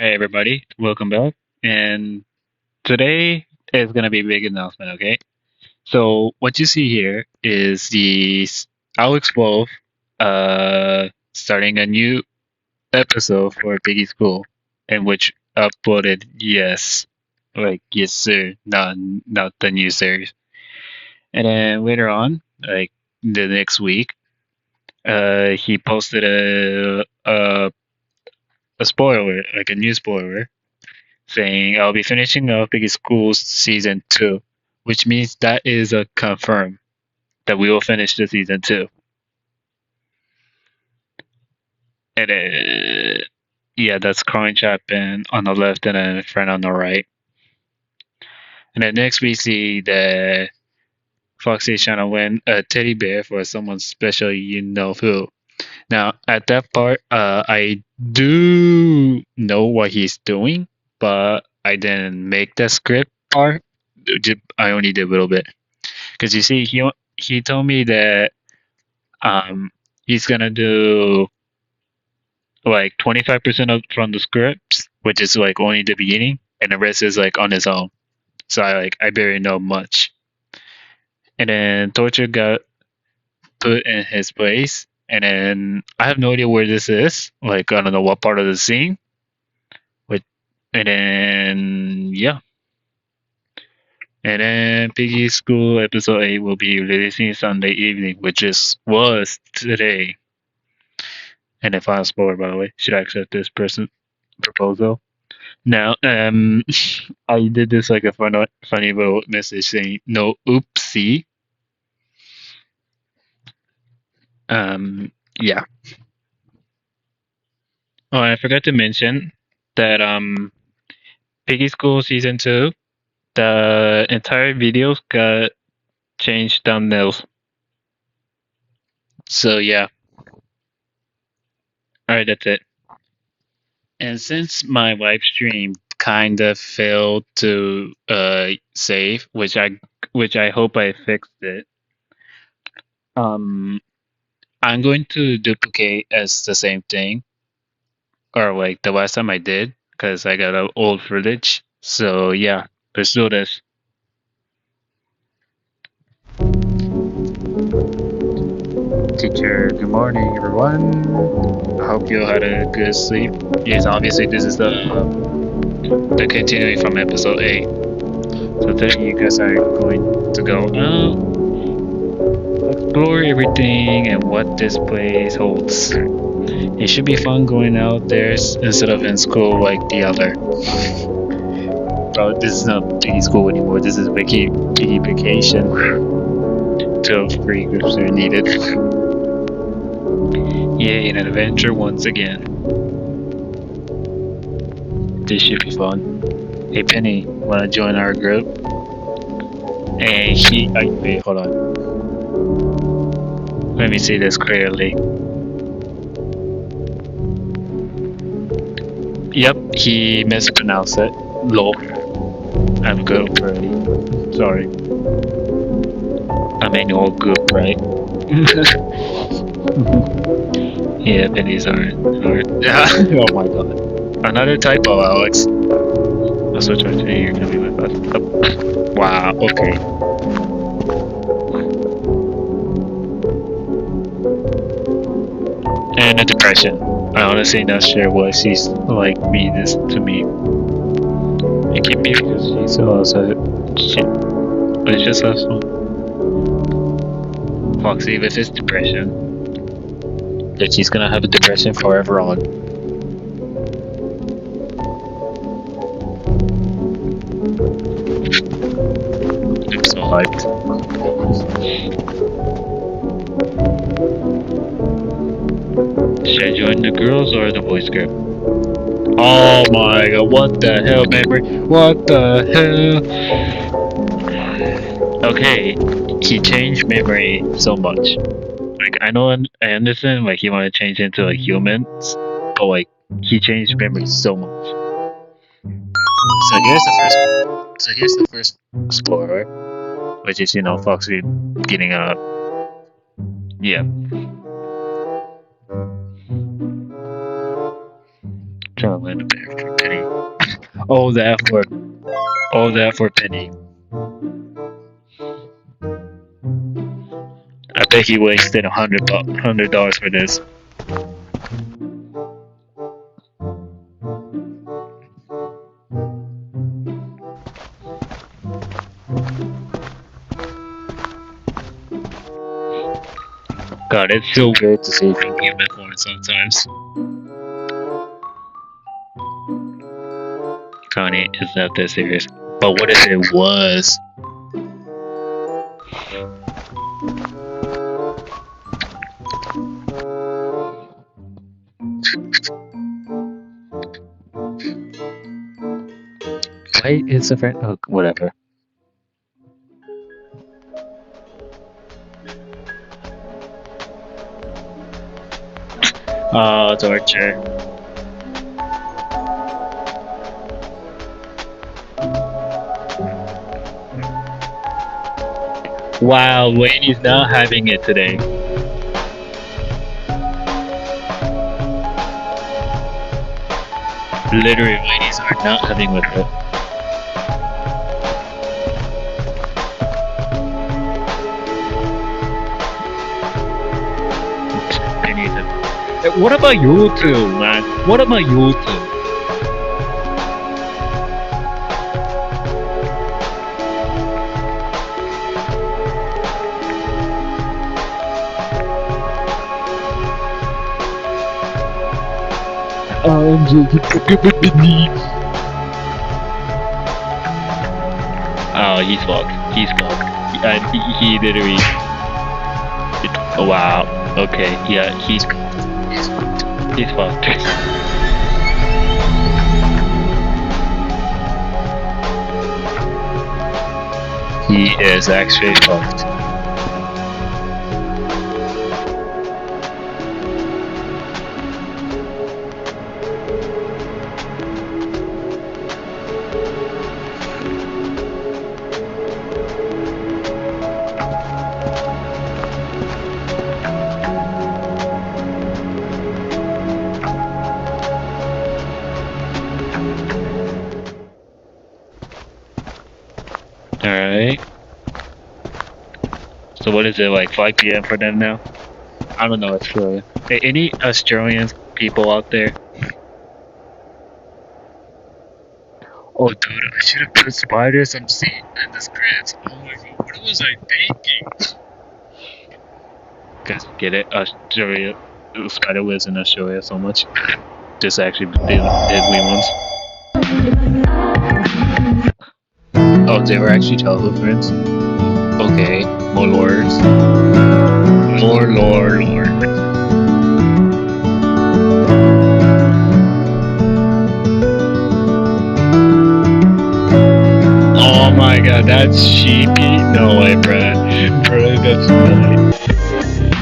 Hey everybody, welcome back. And today is gonna be a big announcement, okay? So what you see here is the Alex Wolf starting a new episode for Piggy School in which uploaded yes sir, not the new series. And then later on, like the next week, he posted a spoiler, like a new spoiler saying I'll be finishing up Big Schools season two, which means that is a confirm that we will finish the season two. And yeah, that's Colin Chapman on the left and then Friend on the right. And then next we see that Foxy is trying to win a teddy bear for someone special, you know who. Now at that part, I do know what he's doing, but I didn't make the script part. I only did a little bit. Because you see, he told me that he's gonna do like 25% of from the scripts, which is like only the beginning, and the rest is like on his own. So I barely know much. And then Torture got put in his place, and then I have no idea where this is. Like I don't know what part of the scene. With and then yeah. And then Piggy School episode 8 will be releasing Sunday evening, which is was today. And if I spoiler, by the way, should I accept this person proposal? Now, I did this like a funny little message saying no oopsie. Yeah. Oh, and I forgot to mention that Piggy School season two, the entire videos got changed thumbnails. So yeah, all right, that's it. And since my live stream kind of failed to save, which I hope I fixed it. Um, I'm going to duplicate as the same thing, or like the last time I did, because I got an old footage. So yeah, let's do this. Teacher, good morning, everyone. I hope you had a good sleep. Yes, obviously this is the continuing from episode 8. So today you guys are going to go out, explore everything and what this place holds. It should be fun going out there instead of in school like the other. Bro, this is not piggy school anymore. This is piggy vacation. 12 free groups are needed. Yay, an adventure once again. This should be fun. Hey Penny, wanna join our group? And wait, hold on. Let me see this clearly. Yep, he mispronounced it. Lol. I'm good already. Sorry. I'm an old goop, right? Yeah, pennies aren't. Oh my god. Another typo, Alex. Also trying to you're gonna be with us. Oh. Wow, okay. And a depression. I honestly not sure why she's like me this to me. It can be because she's also shit. But it's just us fun. Foxy with his depression. That she's gonna have a depression forever on. I'm so hyped. Should I join the girls or the boys group? Oh my god, what the hell, memory? What the hell? Okay, he changed memory so much. Like, I understand, like, he wanted to change into, like, humans, but, like, he changed memory so much. So here's the first spoiler, which is, Foxy getting a, yeah. Trying to land a bear for Penny. All that for all that for Penny. I bet he wasted $100 for this. God, it's so weird to see from unicorn sometimes. Connie, it's not that serious. But what if it was? Why is a friend? Oh, whatever. Oh, torture. Wow, Wayne is not having it today. Literally, ladies are not having with it. They need it. What about you two, man? What about you two? Oh, he's fucked. He's fucked. He literally. Oh, wow. Okay, yeah, he's fucked. He's fucked. He is actually fucked. Alright. So what is it, like 5 p.m. for them now? I don't know Australia. Hey, any Australian people out there? Oh dude, I should have put spiders on seat and the scripts. Oh my god, what was I thinking? Guys, get it? Australia, spider lives in Australia so much. Just actually did we once. Oh, they were actually childhood friends? Okay, more lords. Lord. Oh my god, that's sheepy? No way, bruh. Bruh, that's nice.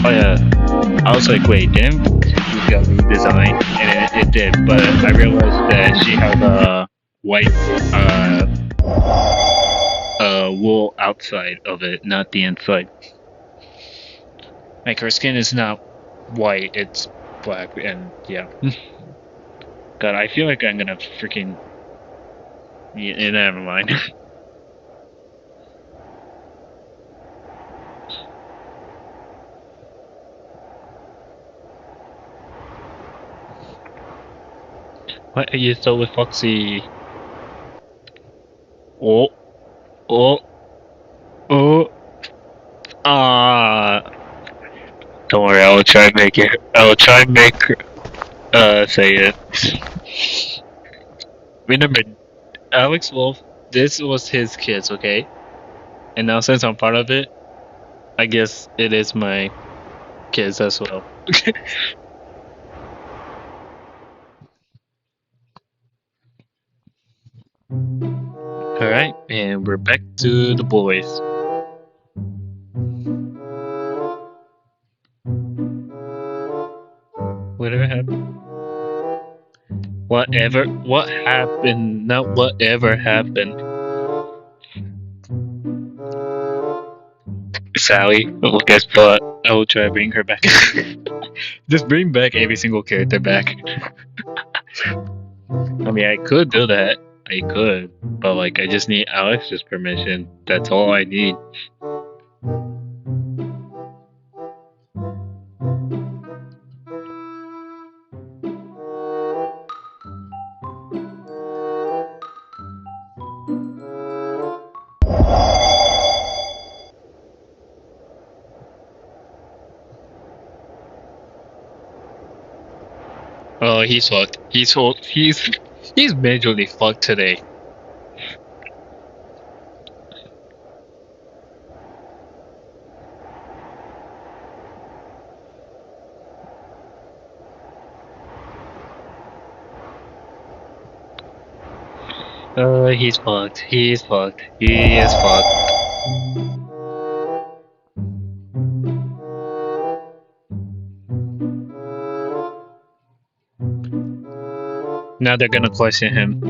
Oh yeah, I was like, wait, didn't she got redesigned? And it did, but I realized that she has a white wool outside of it, not the inside. Like her skin is not white, it's black, and yeah. God, I feel like I'm gonna freaking. Yeah, never mind. What are you still with Foxy? Oh, oh, oh. Ah. Don't worry, I will try and make it. I will try and make say it. Remember, Alex Wolf, this was his kids, okay? And now since I'm part of it, I guess it is my kids as well. Alright, and we're back to the boys. Whatever happened? What happened? Not whatever happened. Sally, well, guess what? I will try to bring her back. Just bring back every single character back. I mean, I could do that. I could, but like, I just need Alex's permission. That's all I need. Oh, he's fucked. He's majorly fucked today. He's fucked. He's fucked. He is fucked. Now they're gonna question him.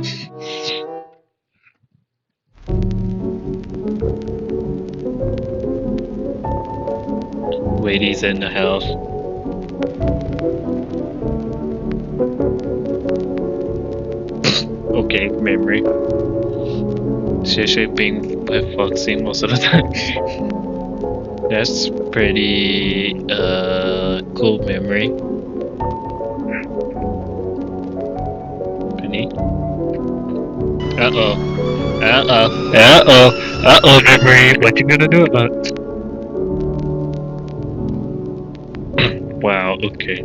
Ladies in the house. Okay, memory. She being with Foxy most of the time. That's pretty cool memory. Penny. Uh oh. Uh oh. Uh oh. Uh oh, memory. What you gonna do about? Wow. Okay.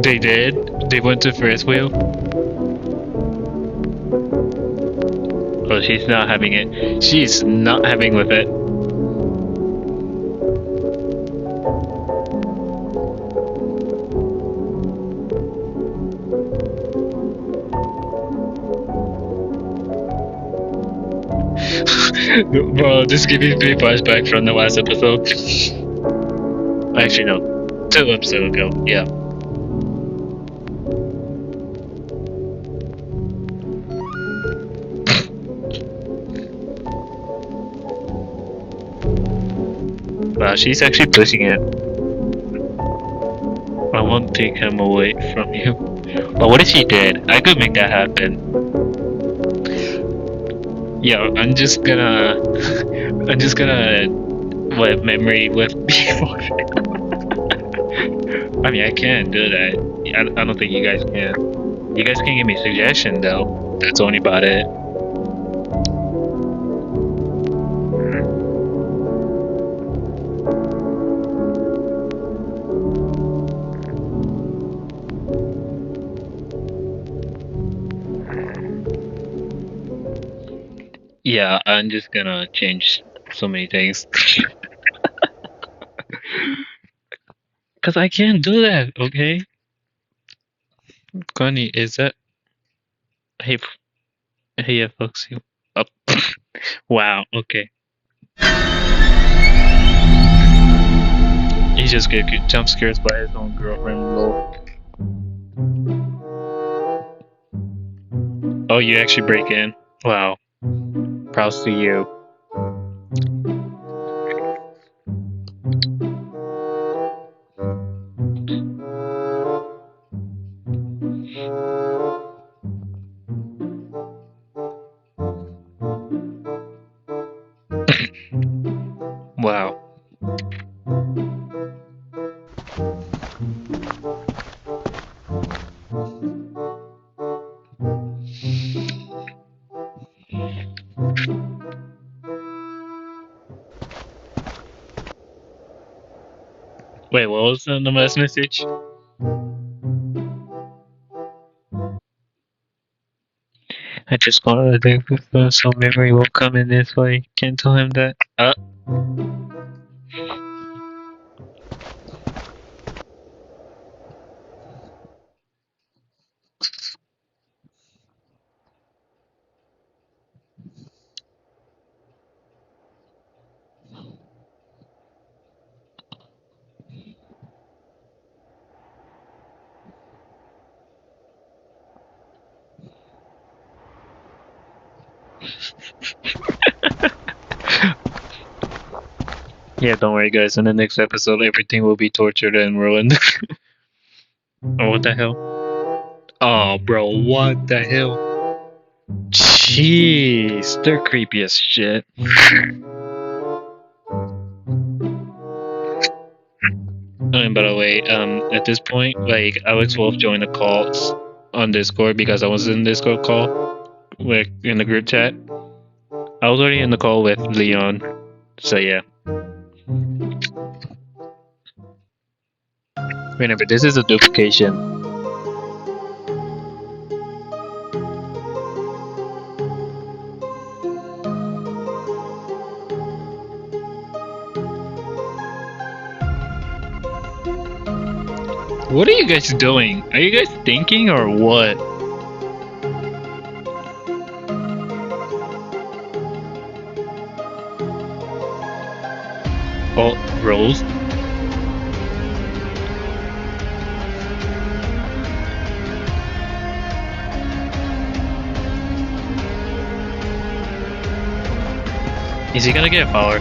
They did. They went to first wheel. Oh, she's not having it. She's not having with it. Bro, this giving me flashback from the last episode. Actually, no. 2 episodes ago. Yeah. Wow, she's actually pushing it. I won't take him away from you. But what if she did? I could make that happen. Yeah, I'm just gonna let memory with people. I mean, I can do that. I don't think you guys can. You guys can give me a suggestion though. That's only about it. Yeah, I'm just gonna change so many things. Cause I can't do that. Okay, Connie, is that? Hey, hey, yeah, Foxy. Oh, wow. Okay. He just get jump scares by his own girlfriend. Lol. Oh, you actually break in. Wow. Props to you. Wow. Wait, what was the last message? I just wanted to think before so memory will come in this way. Can't tell him that. Yeah, don't worry, guys. In the next episode, everything will be tortured and ruined. Oh, what the hell? Oh, bro, what the hell? Jeez, they're creepy as shit. And by the way, at this point, like Alex Wolf joined the calls on Discord because I was in Discord call with in the group chat. I was already in the call with Leon, so yeah. Remember, this is a duplication. What are you guys doing? Are you guys thinking or what? Oh, Rose? Is he gonna get power?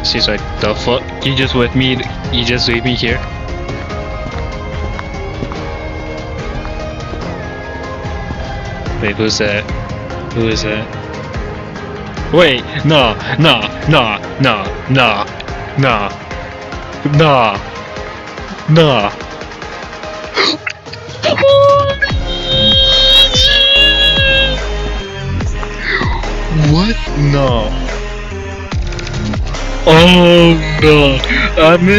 She's like, the fuck? You just with me? You just leave me here? Wait, who's that? Who is that? Wait, no, no, no, no, no, no, no, no. What? No. Oh no. I'm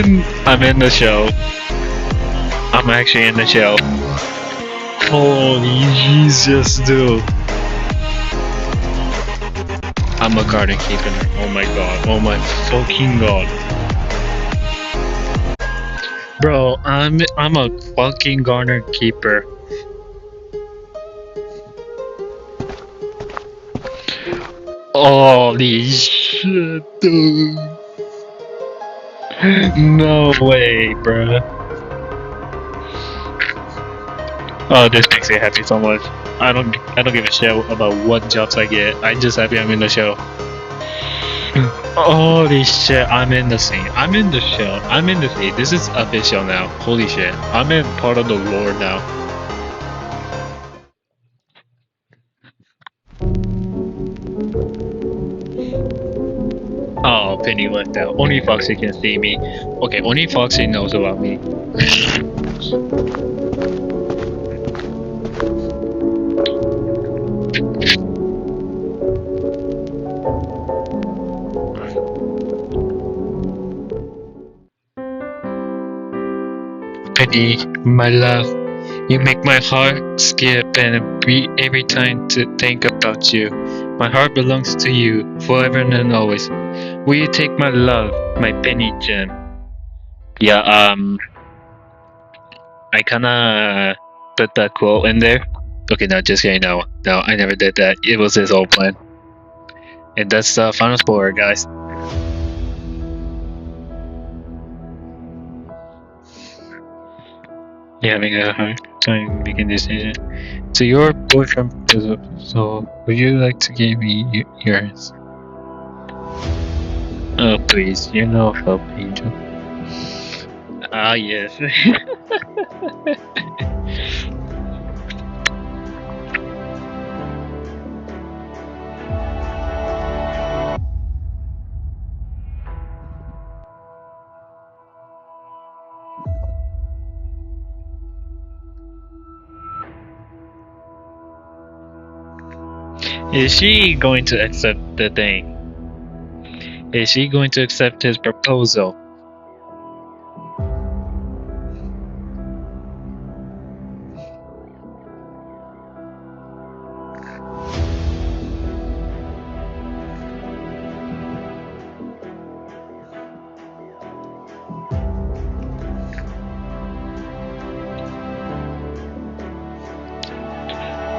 in the show. I'm actually in the show. Holy Jesus, dude. I'm a garden keeper. Oh my god. Oh my fucking god. Bro, I'm a fucking garden keeper. Holy shit, dude. No way, bruh. Oh, this makes me happy so much. I don't give a shit about what jobs I get. I'm just happy I'm in the show. Holy shit, I'm in the scene. I'm in the show. I'm in the scene. This is official now. Holy shit. I'm in part of the lore now. Oh, Penny left out. Only Foxy can see me. Okay, only Foxy knows about me. Penny, my love, you make my heart skip and beat every time to think about you. My heart belongs to you forever and always. Will you take my love, my penny gem? Yeah, I kinda put that quote in there. Okay, no, just kidding. No, no, I never did that. It was his whole plan. And that's the final spoiler, guys. Yeah, having a hard time making decision. So your boyfriend so would you like to give me yours? Oh please, you're no help, Angel. Ah yes. Is she going to accept the thing? Is she going to accept his proposal?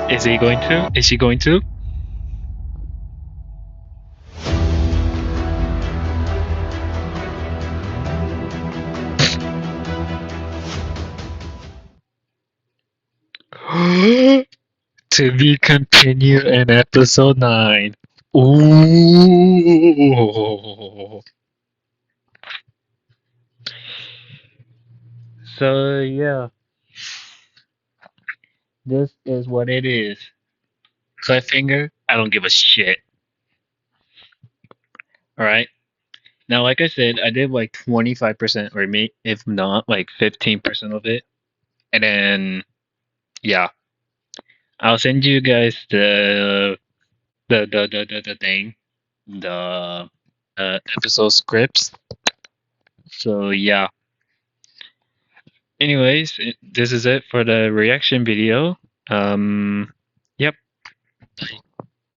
Is he going to? Is she going to? To be continued in episode 9. Ooh. So yeah, this is what it is. Cliffhanger. I don't give a shit. All right. Now, like I said, I did like 25% or maybe if not like 15% of it, and then yeah, I'll send you guys the thing, the episode scripts. So yeah. Anyways, this is it for the reaction video. Yep.